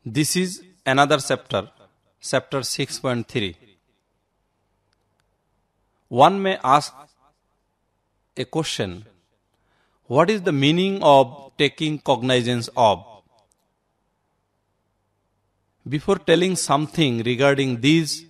This is another chapter, chapter 6.3. One may ask a question: what is the meaning of taking cognizance of? Before telling something regarding this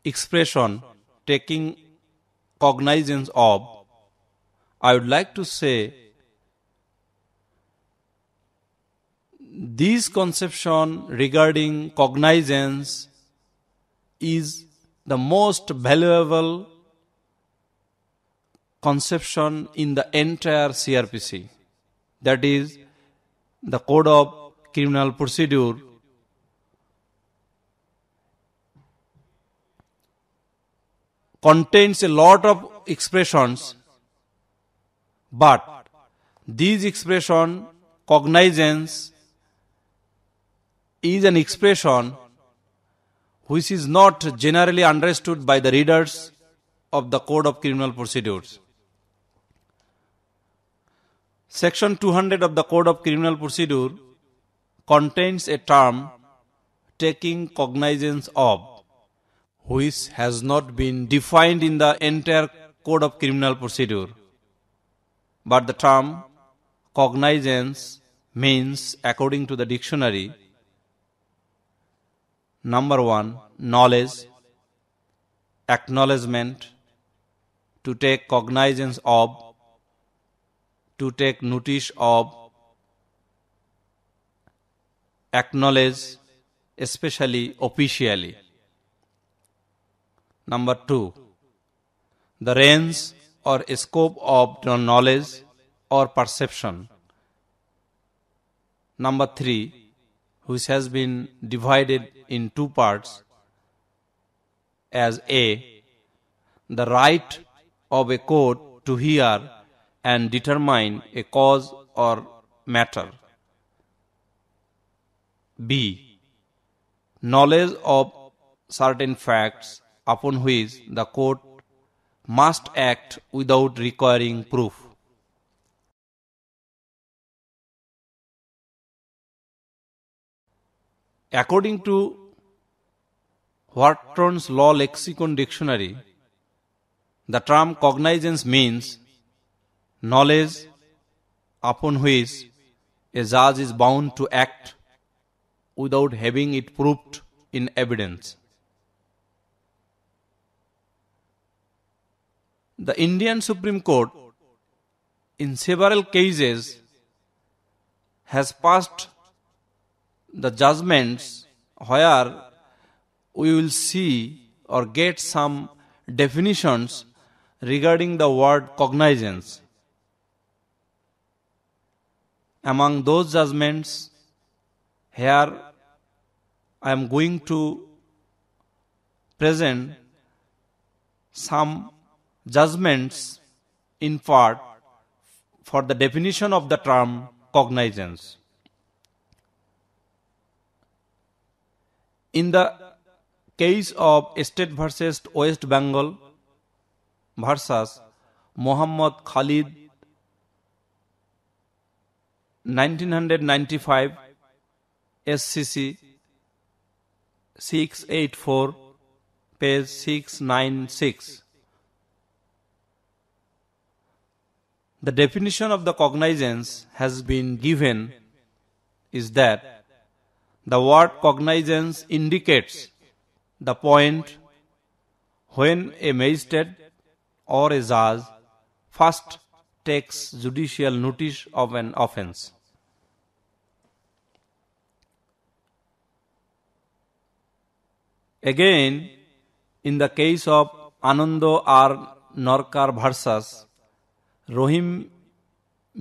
expression, taking cognizance of, I would like to say this conception regarding cognizance is the most valuable conception in the entire CRPC. That is, the Code of Criminal Procedure contains a lot of expressions, but these expression, cognizance, is an expression which is not generally understood by the readers of the Code of Criminal Procedures. Section 200 of the Code of Criminal Procedure contains a term, taking cognizance of, which has not been defined in the entire Code of Criminal Procedure. But the term cognizance means, according to the dictionary, number one, knowledge, acknowledgement, to take cognizance of, to take notice of, acknowledge, especially officially. Number two, the range or scope of knowledge or perception. Number three, which has been divided in two parts, as A, the right of a court to hear and determine a cause or matter. B, knowledge of certain facts upon which the court must act without requiring proof. According to Wharton's Law Lexicon Dictionary, the term cognizance means knowledge upon which a judge is bound to act without having it proved in evidence. The Indian Supreme Court, in several cases, has passed the judgments where we will see or get some definitions regarding the word cognizance. Among those judgments, here I am going to present some judgments in part for the definition of the term cognizance. In the case of State versus West Bengal versus Muhammad Khalid, 1995, SCC 684, page 696. The definition of the cognizance has been given is that the word cognizance indicates the point when a magistrate or a judge first takes judicial notice of an offence. Again, in the case of Anando R. Norkar versus Rohim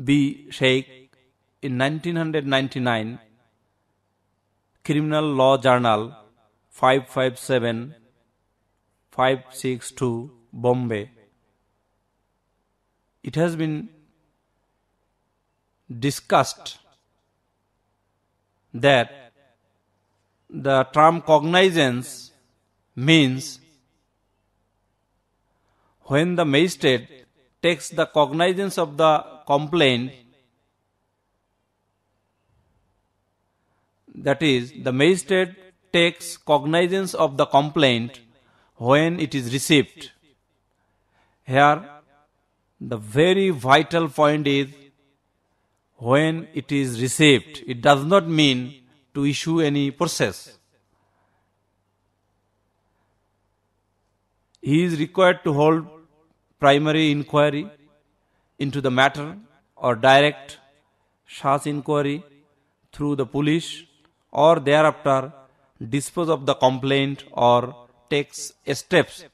B. Sheikh in 1999, Criminal Law Journal 557-562, Bombay, it has been discussed that the term cognizance means when the magistrate takes the cognizance of the complaint, that is, the magistrate takes cognizance of the complaint when it is received. Here, the very vital point is when it is received. It does not mean to issue any process. He is required to hold primary inquiry into the matter or direct such inquiry through the police, or thereafter dispose of the complaint or takes steps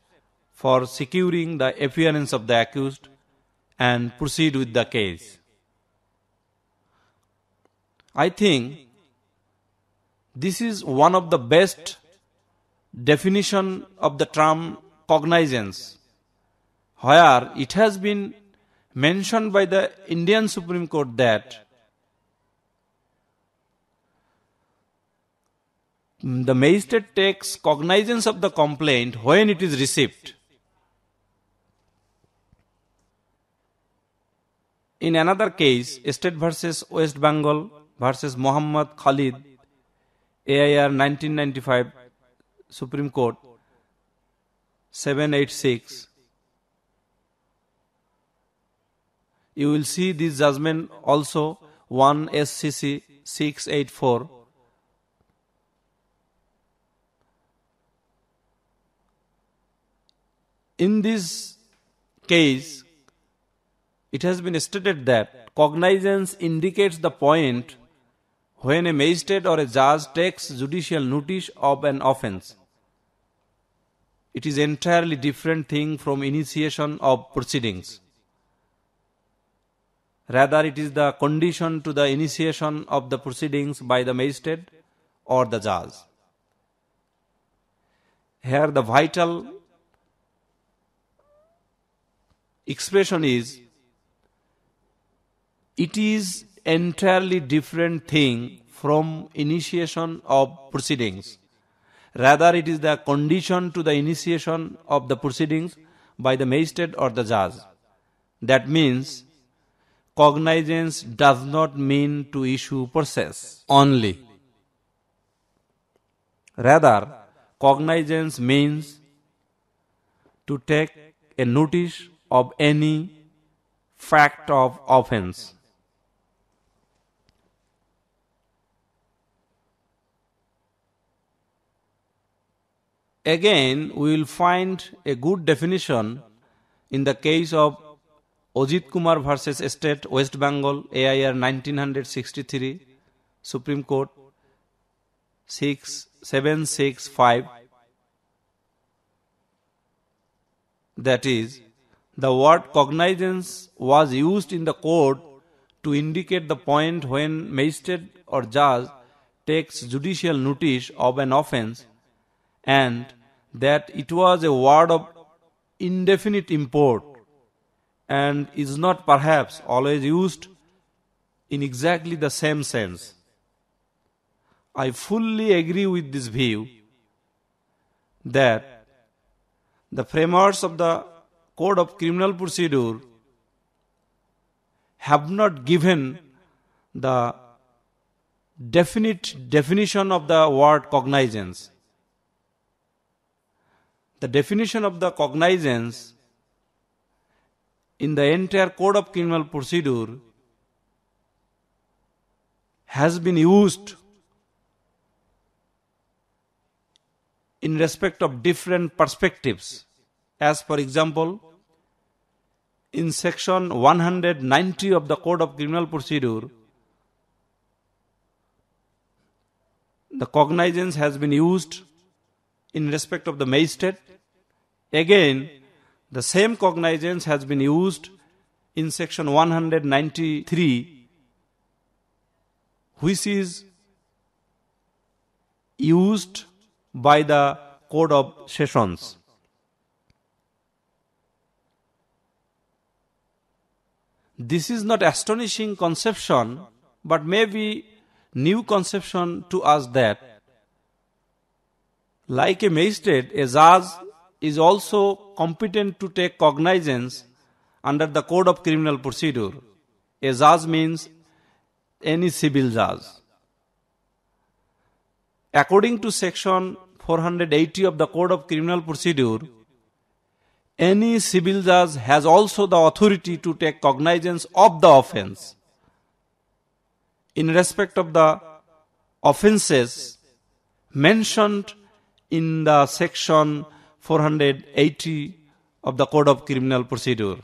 for securing the appearance of the accused and proceed with the case. I think this is one of the best definition of the term cognizance, where it has been mentioned by the Indian Supreme Court that the magistrate takes cognizance of the complaint when it is received. In another case, State versus West Bengal versus Muhammad Khalid, AIR 1995, Supreme Court 786, you will see this judgment also 1 SCC 684. In this case, it has been stated that cognizance indicates the point when a magistrate or a judge takes judicial notice of an offence. It is entirely different thing from initiation of proceedings. Rather, it is the condition to the initiation of the proceedings by the magistrate or the judge. Here the vital expression is, it is entirely different thing from initiation of proceedings. Rather, it is the condition to the initiation of the proceedings by the magistrate or the judge. That means, cognizance does not mean to issue process only. Rather, cognizance means to take a notice of any fact of offence. Again, we will find a good definition in the case of Ajit Kumar versus State West Bengal, AIR 1963, Supreme Court 6765. That is, the word cognizance was used in the court to indicate the point when magistrate or judge takes judicial notice of an offence, and that it was a word of indefinite import and is not perhaps always used in exactly the same sense. I fully agree with this view that the framers of the Code of Criminal Procedure have not given the definite definition of the word cognizance. The definition of the cognizance in the entire Code of Criminal Procedure has been used in respect of different perspectives. As for example, in section 190 of the Code of Criminal Procedure, the cognizance has been used in respect of the magistrate. Again, the same cognizance has been used in section 193, which is used by the Code of Sessions. This is not astonishing conception, but may be new conception to us that, like a magistrate, a judge is also competent to take cognizance under the Code of Criminal Procedure. A judge means any civil judge. According to section 480 of the Code of Criminal Procedure, any civil judge has also the authority to take cognizance of the offense in respect of the offenses mentioned in the section 480 of the Code of Criminal Procedure.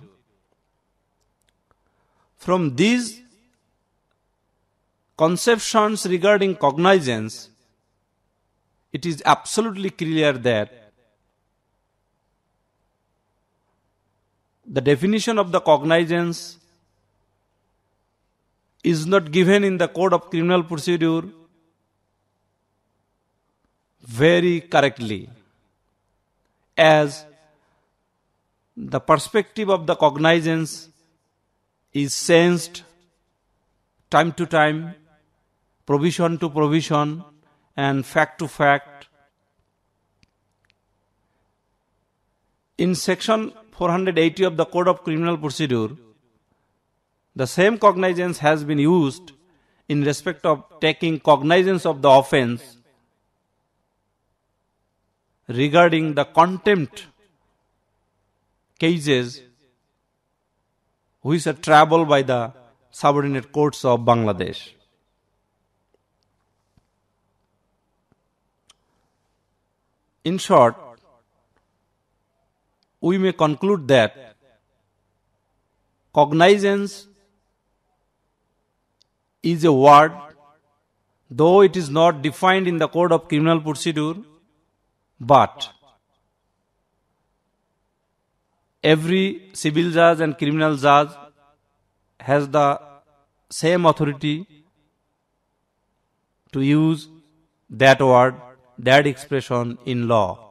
From these conceptions regarding cognizance, it is absolutely clear that the definition of the cognizance is not given in the Code of Criminal Procedure very correctly, as the perspective of the cognizance is changed time to time, provision to provision, and fact to fact. In section 480 of the Code of Criminal Procedure, the same cognizance has been used in respect of taking cognizance of the offense regarding the contempt cases which are triable by the subordinate courts of Bangladesh. In short, we may conclude that cognizance is a word, though it is not defined in the Code of Criminal Procedure, but every civil judge and criminal judge has the same authority to use that word, that expression in law.